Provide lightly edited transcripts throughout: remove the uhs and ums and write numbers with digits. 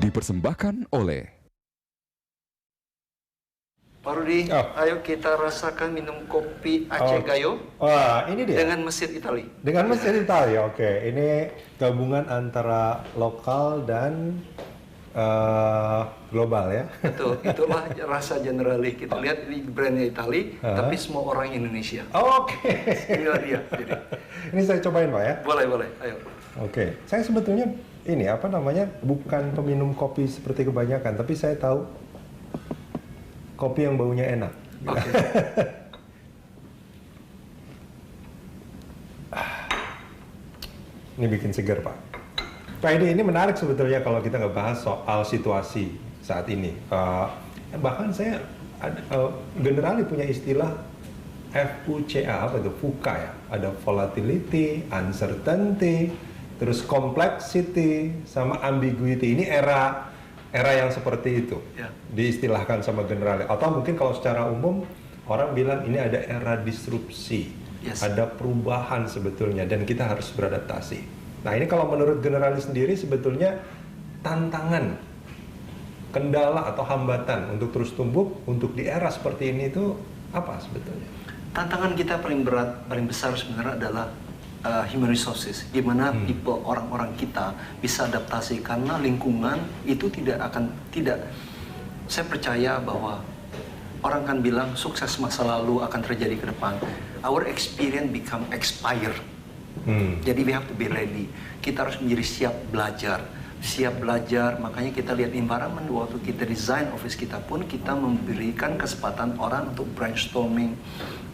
dipersembahkan oleh Pak Rudi, ayo kita rasakan minum kopi Aceh Gayo. Wah, ini dia. Dengan mesin Itali. Dengan mesin Itali, oke. Ini gabungan antara lokal dan global ya. Betul, itulah rasa generali. Kita lihat ini brandnya Itali, tapi semua orang Indonesia. Oke. Inilah dia. Jadi. Ini saya cobain Pak ya. Boleh, ayo. Oke, saya sebetulnya ini apa namanya bukan peminum kopi seperti kebanyakan, tapi saya tahu kopi yang baunya enak. Oke. Ini bikin segar Pak. Pak ini menarik sebetulnya kalau kita ngebahas soal situasi saat ini. Bahkan saya generali punya istilah FUCA, apa itu? FUCA ya. Ada volatility, uncertainty, terus complexity, sama ambiguity. Ini era yang seperti itu diistilahkan sama generali. Atau mungkin kalau secara umum orang bilang ini ada era disrupsi, ada perubahan sebetulnya dan kita harus beradaptasi. Nah ini kalau menurut generali sendiri sebetulnya tantangan, kendala atau hambatan untuk terus tumbuh untuk di era seperti ini itu apa sebetulnya? Tantangan kita paling berat, paling besar sebenarnya adalah human resources, gimana people, orang-orang kita bisa adaptasi karena lingkungan itu tidak. Saya percaya bahwa orang kan bilang sukses masa lalu akan terjadi ke depan. Our experience become expire. Jadi we have to be ready. Kita harus menjadi siap belajar. Makanya kita lihat environment waktu kita design office kita pun kita memberikan kesempatan orang untuk brainstorming,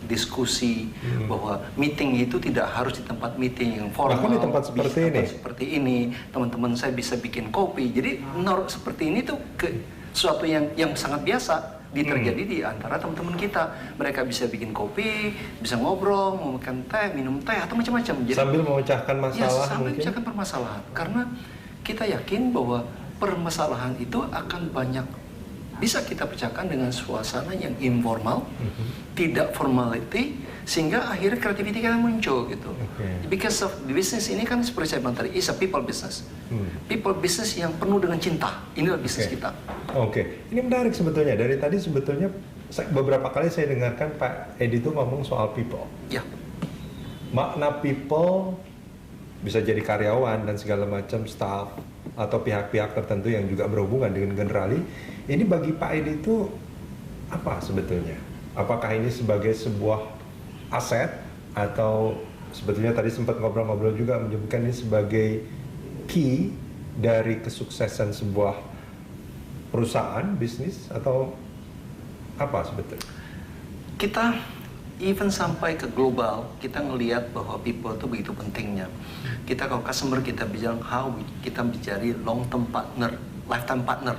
diskusi, bahwa meeting itu tidak harus di tempat meeting yang formal. Bahkan di tempat seperti ini, teman-teman saya bisa bikin kopi. Jadi seperti ini tuh sesuatu yang sangat biasa terjadi di antara teman-teman kita. Mereka bisa bikin kopi, bisa ngobrol, mau makan teh, minum teh atau macam-macam. Sambil memecahkan masalah sambil memecahkan permasalahan. Karena kita yakin bahwa permasalahan itu akan banyak bisa kita pecahkan dengan suasana yang informal, tidak formality, sehingga akhirnya kreativitas kita muncul gitu. Because of the business ini kan seperti saya bilang tadi, is a people business. People business yang penuh dengan cinta. Inilah bisnis kita. Ini menarik sebetulnya. Dari tadi sebetulnya beberapa kali saya dengarkan Pak Edi itu ngomong soal people. Ya. Makna people bisa jadi karyawan dan segala macam staff atau pihak-pihak tertentu yang juga berhubungan dengan generali. Ini bagi Pak Edi itu apa sebetulnya? Apakah ini sebagai sebuah aset atau sebetulnya tadi sempat ngobrol-ngobrol juga menyebutkan ini sebagai key dari kesuksesan sebuah perusahaan, bisnis atau apa sebetulnya? Kita even sampai ke global, kita ngelihat bahwa people itu begitu pentingnya. Kita kalau customer kita bilang how kita mencari long term partner, lifetime partner.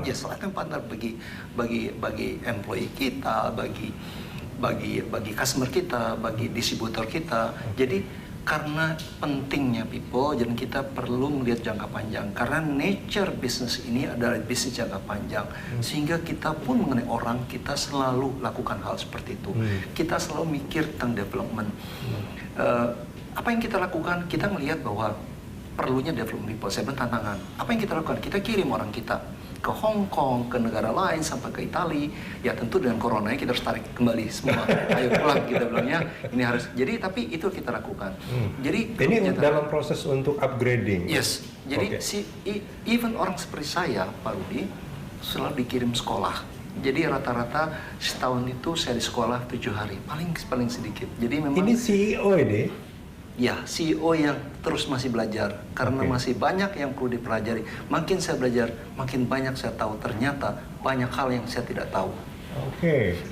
Yes, lifetime partner bagi employee kita, bagi customer kita, bagi distributor kita. Jadi karena pentingnya people, dan kita perlu melihat jangka panjang. Karena nature bisnis ini adalah bisnis jangka panjang, sehingga kita pun mengenai orang, kita selalu lakukan hal seperti itu. Kita selalu mikir tentang development. Apa yang kita lakukan? Kita melihat bahwa perlunya development people. Saya bilang tantangan. Apa yang kita lakukan? Kita kirim orang kita ke Hong Kong, ke negara lain, sampai ke Italia. Ya tentu dengan corona kita harus tarik kembali semua. Ayo pulang, kita bilangnya. Ini harus. Jadi tapi itu kita lakukan. Jadi ini dalam proses untuk upgrading. Yes. Jadi even orang seperti saya, Pak Rudi, selalu dikirim sekolah. Jadi rata-rata setahun itu saya di sekolah 7 hari, paling sedikit. Jadi memang ini CEO ini. Ya, CEO yang terus masih belajar karena masih banyak yang perlu dipelajari. Makin saya belajar, makin banyak saya tahu. Ternyata banyak hal yang saya tidak tahu.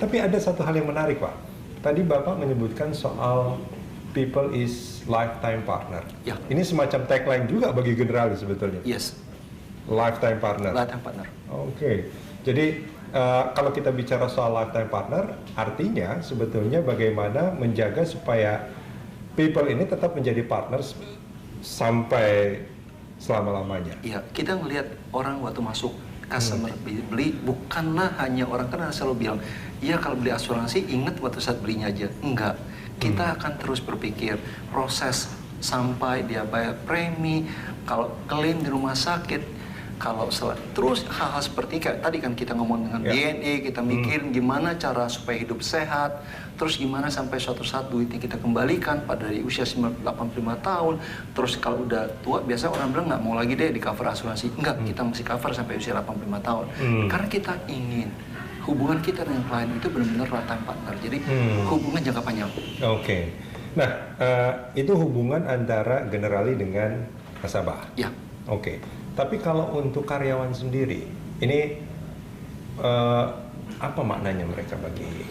Tapi ada satu hal yang menarik, Pak. Tadi Bapak menyebutkan soal people is lifetime partner. Ya. Ini semacam tagline juga bagi generali sebetulnya. Yes. Lifetime partner. Lifetime partner. Jadi kalau kita bicara soal lifetime partner, artinya sebetulnya bagaimana menjaga supaya people ini tetap menjadi partners sampai selama-lamanya. Iya, kita ngelihat orang waktu masuk customer beli, bukanlah hanya orang, kan selalu bilang, ya kalau beli asuransi ingat waktu saat belinya aja. Enggak, kita akan terus berpikir proses sampai dia bayar premi, kalau klaim di rumah sakit, terus hal-hal seperti kayak tadi kan kita ngomong dengan DNA, kita mikirin gimana cara supaya hidup sehat, terus gimana sampai suatu saat duitnya kita kembalikan pada dari usia 85 tahun, terus kalau udah tua biasa orang bilang nggak mau lagi deh di cover asuransi, enggak, kita masih cover sampai usia 85 tahun, karena kita ingin hubungan kita dengan klien itu benar-benar lifetime partner, jadi hubungan jangka panjang. Oke. Nah, itu hubungan antara Generali dengan nasabah. Ya. Oke. Tapi kalau untuk karyawan sendiri, ini apa maknanya mereka bagi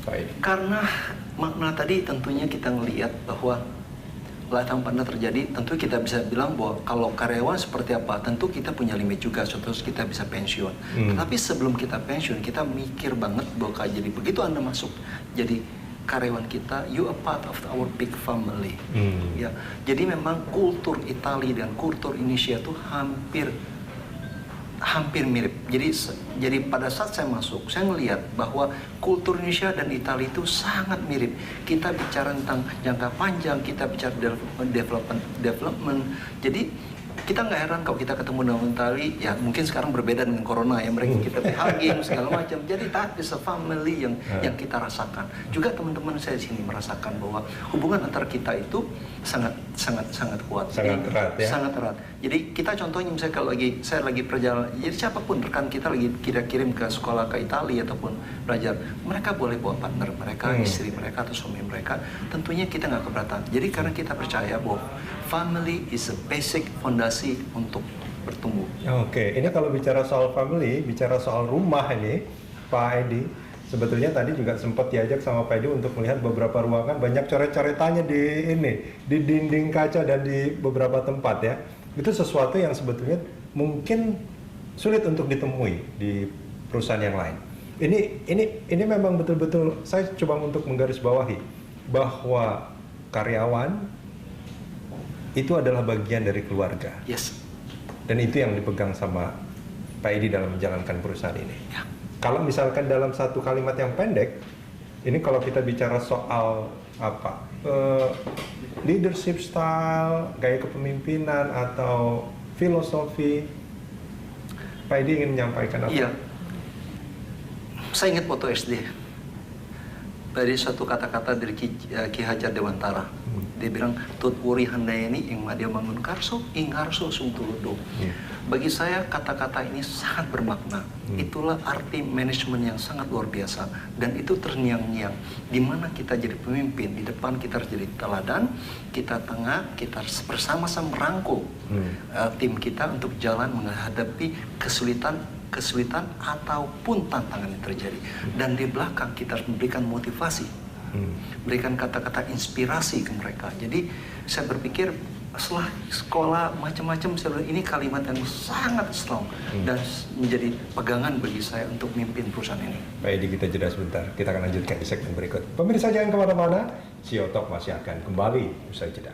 Pak Edi? Karena makna tadi tentunya kita ngelihat bahwa lifetime partner terjadi, tentu kita bisa bilang bahwa kalau karyawan seperti apa, tentu kita punya limit juga, terus kita bisa pensiun. Tapi sebelum kita pensiun, kita mikir banget bahwa jadi begitu Anda masuk jadi karyawan kita, you a part of our big family. Ya, jadi memang kultur Italia dan kultur Indonesia itu hampir mirip. Jadi pada saat saya masuk, saya ngelihat bahwa kultur Indonesia dan Italia itu sangat mirip. Kita bicara tentang jangka panjang, kita bicara development. Jadi kita nggak heran kalau kita ketemu dengan Italia, ya mungkin sekarang berbeda dengan Corona ya, mereka kita hugging segala macam. Jadi that is a family yang kita rasakan. Juga teman-teman saya di sini merasakan bahwa hubungan antar kita itu sangat kuat. Sangat erat ya. Sangat erat. Jadi kita contohnya misalnya kalau saya lagi perjalanan, jadi siapapun rekan kita lagi kita kirim ke sekolah ke Italia ataupun belajar, mereka boleh bawa partner mereka, istri mereka atau suami mereka. Tentunya kita nggak keberatan. Jadi karena kita percaya bahwa family is a basic fondasi untuk bertumbuh. Oke, ini kalau bicara soal family, bicara soal rumah ini, Pak Edi, sebetulnya tadi juga sempat diajak sama Pak Edi untuk melihat beberapa ruangan, banyak coret-coretannya di dinding kaca dan di beberapa tempat ya. Itu sesuatu yang sebetulnya mungkin sulit untuk ditemui di perusahaan yang lain. Ini memang betul-betul saya coba untuk menggarisbawahi bahwa karyawan itu adalah bagian dari keluarga. Yes. Dan itu yang dipegang sama Pak Edi dalam menjalankan perusahaan ini. Ya. Kalau misalkan dalam satu kalimat yang pendek, ini kalau kita bicara soal apa, leadership style, gaya kepemimpinan atau filosofi, Pak Edi ingin menyampaikan apa? Iya. Saya ingat waktu SD. Dari suatu kata-kata dari Ki Hajar Dewantara. Dia bilang, "Tut wuri handayani ing madya mangun karso, ing karso sung tuludo." Bagi saya kata-kata ini sangat bermakna. Itulah arti manajemen yang sangat luar biasa. Dan itu terngiang-ngiang. Di mana kita jadi pemimpin, di depan kita harus jadi teladan, kita tengah, kita bersama-sama merangkul tim kita untuk jalan menghadapi kesulitan ataupun tantangan yang terjadi. Dan di belakang kita harus memberikan motivasi, berikan kata-kata inspirasi ke mereka. Jadi saya berpikir setelah sekolah macam-macam, ini kalimat yang sangat strong dan menjadi pegangan bagi saya untuk memimpin perusahaan ini. Pak Edi, kita jeda sebentar. Kita akan lanjutkan di segmen berikut. Pemirsa jangan kemana-mana, CEO Talk masih akan kembali usai jeda.